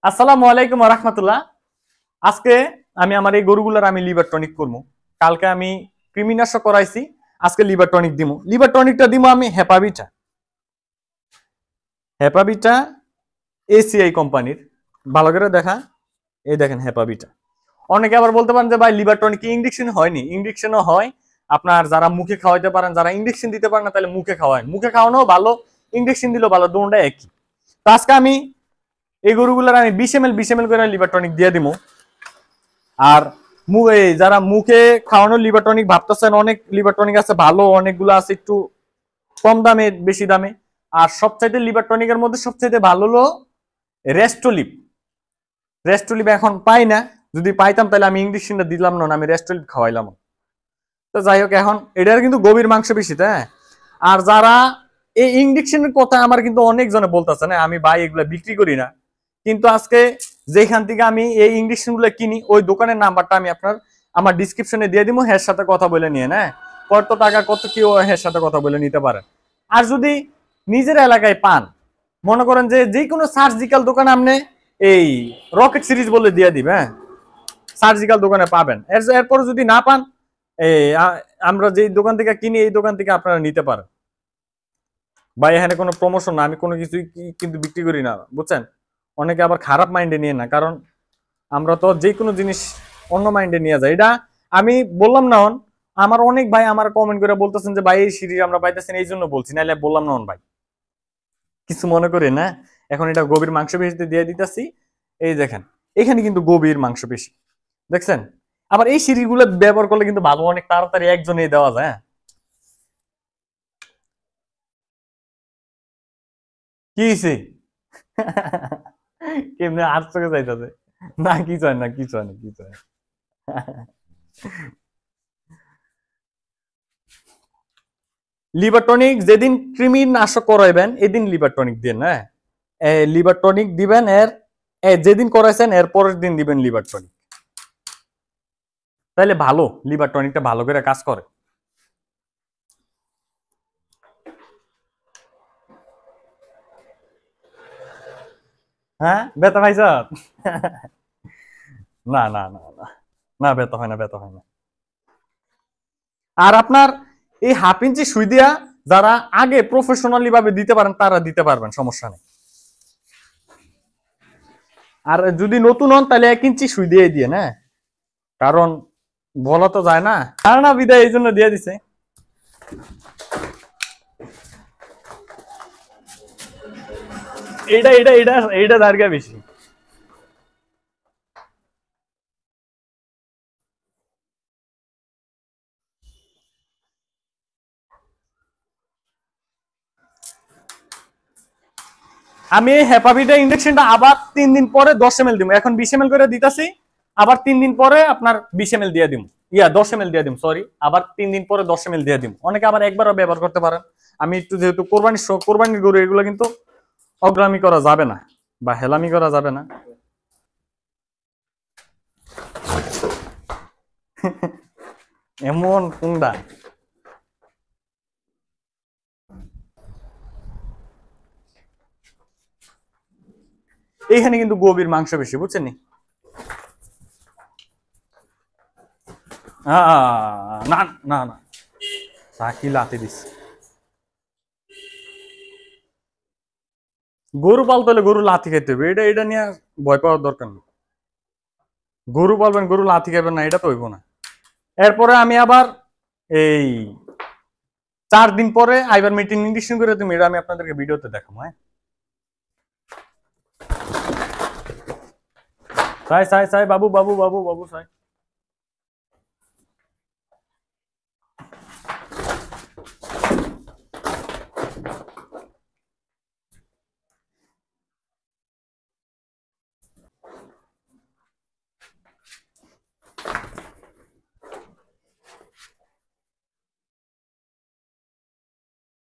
আসসালামু আলাইকুম ওয়া রাহমাতুল্লাহ। আজকে আমি আমার এই গরুগুলার আমি লিভার টনিক করবো। কালকে আমি কৃমিনাশক করাইছি, আজকে লিভার টনিক দিমু। লিভার টনিকটা দিমু আমি হেপাবিটা। হেপাবিটা এসিআই কোম্পানির। ভালো করে দেখা, এই দেখেন হেপাবিটা। অনেকে আবার বলতে পারেন যে ভাই লিভার টনিক কি ইনজেকশন হয়নি? ইনজেকশনও হয়। আপনার যারা মুখে খাওয়াইতে পারেন, যারা ইনজেকশন দিতে পারেন না তাহলে মুখে খাওয়ায়। মুখে খাওয়ানো ভালো, ইনজেকশন দিলেও ভালো, দুটোটা একই। তো আজকে আমি এই গরুগুলার আমি 20 ml করে লিভার টনিক দিয়ে দিমু। আর যারা মুখে খাওয়ানোর লিভার টনিক ভাবতেছেন, অনেক লিভার টনিক আছে ভালো, অনেকগুলো আছে একটু কম দামে বেশি দামে। আর সবচাইতে লিভার টনিকের মধ্যে সবচাইতে ভালো হলো রেস্টোলিপ। রেস্টোলিপ এখন পাই না, যদি পাইতাম তাহলে আমি ইঞ্জেকশনটা দিলাম না, আমি রেস্টোলিপ খাওয়াইলাম। তো যাই হোক, এখন এটার কিন্তু গভীর মাংস বেশি, তাই। আর যারা এই ইঞ্জেকশনের কথা আমার কিন্তু অনেক জনে বলতেছে না, আমি ভাই এগুলা বিক্রি করি না, কিন্তু আজকে যেখান থেকে আমি এই ইঞ্জেকশন গুলো কিনি ওই দোকানের নাম্বারটা আমি আপনার আমার ডিসক্রিপশনে দিয়ে দিব, এর সাথে কথা বলে নিয়ে না কত টাকা কত কি এর সাথে কথা বলে নিতে পারেন। আর যদি নিজের এলাকায় পান, মনে করেন যে কোনো সার্জিক্যাল দোকানে আপনি এই রকেট সিরিজ বলে দিয়ে দিবে, হ্যাঁ, সার্জিক্যাল দোকানে পাবেন। এরপর যদি না পান, এই আমরা যে দোকান থেকে কিনি এই দোকান থেকে আপনারা নিতে পারেন। ভাই এখানে কোনো প্রমোশন না, আমি কোনো কিছুই কিন্তু বিক্রি করি না, বুঝছেন। অনেকে আবার খারাপ মাইন্ডে নিয়ে না, কারণ আমরা তো যে কোনো জিনিস অন্য মাইন্ডে নিয়ে যাই। এটা আমি বললাম না, আমার অনেক ভাই আমার কমেন্ট করে বলতেছেন যে ভাই এই সিরিজ আমরা পাইতেছেন এই জন্য বলছি, নাহলে বললাম না ভাই, কিছু মনে করি না। এখন এটা গভীর মাংস পেশিতে দিয়ে দিতেছি, এই দেখেন এখানে কিন্তু গভীর মাংস পেশি দেখছেন। আবার এই সিরিজগুলো ব্যবহার করলে কিন্তু ভালো, অনেক তাড়াতাড়ি একজনেই দেওয়া যায়। হ্যাঁ, কি হয়েছে? কেমনে আর চোখে যাইতেছে? না কিছু হয় না, কিছু হয় না, কিছু হয় না। লিভার টনিক যেদিন কৃমিনাশক করাইবেন এদিন লিভার টনিক দিন, হ্যাঁ। লিভার টনিক দিবেন যেদিন করাইছেন এর পরের দিন দিবেন লিভার টনিক, তাইলে ভালো, লিভার টনিকটা ভালো করে কাজ করে। হ্যাঁ, ব্যথা পাইছ? না না না না, না ব্যথা হয় না, ব্যথা হয় না। আর আপনার এই হাফ ইঞ্চি সুই দিয়া যারা আগে প্রফেশনালি ভাবে দিতে পারেন তারা দিতে পারবেন, সমস্যা নেই। আর যদি নতুন হন তাহলে 1 ইঞ্চি সুই দিয়ে দিয়ে না, কারণ বলা তো যায় না, আর না বিদায় এই জন্য দিয়ে দিছে। এইটা এইটা এইটা এইটা দাঁড়িয়ে বেশি। আমি এই হেপাভিটা ইনজেকশনটা আবার 3 দিন পরে 10 ml দিব, এখন 20 ml করে দিতেছি, আবার 3 দিন পরে আপনার 20 ml দিয়ে দিব, 10 ml দিয়ে দিব, সরি, আবার 3 দিন পরে 10 ml দিয়ে দিব। অনেকে আবার একবারও ব্যবহার করতে পারেন। আমি একটু যেহেতু কোরবানির গরু, এগুলো কিন্তু অগ্রামী করা যাবে না বা হেলামি করা যাবে না। এমন কুন্ডা, এইখানে কিন্তু গভীর মাংস বেশি, বুঝছেন নি? না না না, কি লাতে দিস। গরু পালতে হলে গরু লাথি খাইতে হবে, এটা এটা নিয়ে ভয় পাওয়ার দরকার নেই। গরু পালবেন, গরু লাথি খাইবেন না, এটা তো হইব না। এরপরে আমি আবার এই 4 দিন পরে আইবার মিটিং ইন্ডিকশন করে তুমি, এটা আমি আপনাদেরকে ভিডিওতে দেখাবো। হ্যাঁ, সাই সাই সাই বাবু বাবু বাবু বাবু সাই।